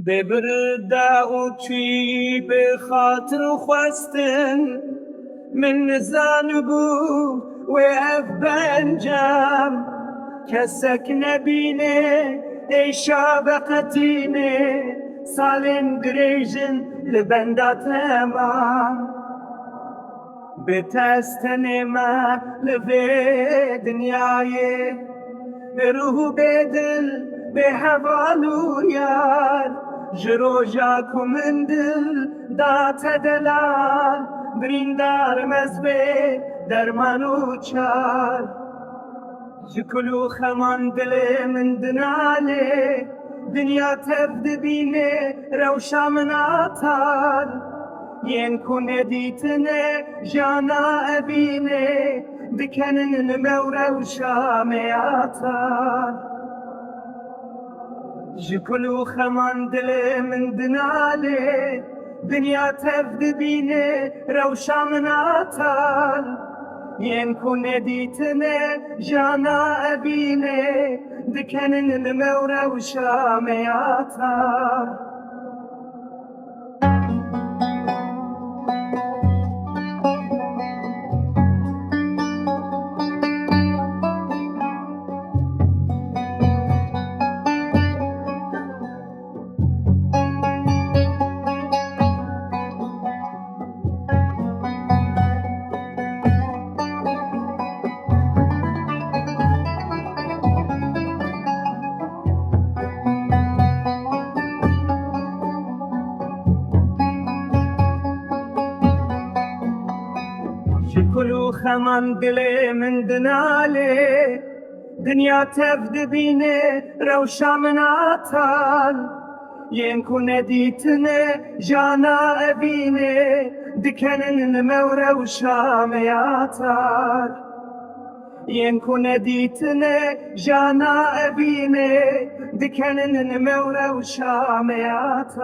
ببرده و توی به خاطر خواستن من زن بو و اف بنجم کسک نبینه ای شاب قدیمه سالن گریجن لبندات ما به تستن ما لبه دنیای به روح به دل به حوالو یار جروجا من دل دات دلال بریندار مزبه در منو چار جکلو خمان دل من دناله دنیا تبد بینه روشا من آتال ين كون ديتنا جانا أبيني بكنن المورا وشامياتا جكلو خمان دل من دنالي دنيا تفد بيني روشا مناتا ين كون ديتنا جانا أبيني بكنن المورا وشامياتا كلو خمان دل من دنالي دنيا تفد بيني روشا من آتال ينكو نديتني جانا أبيني دكنن المورا وشامياتال ينكو نديتني جانا أبيني دكنن المورا وشامياتال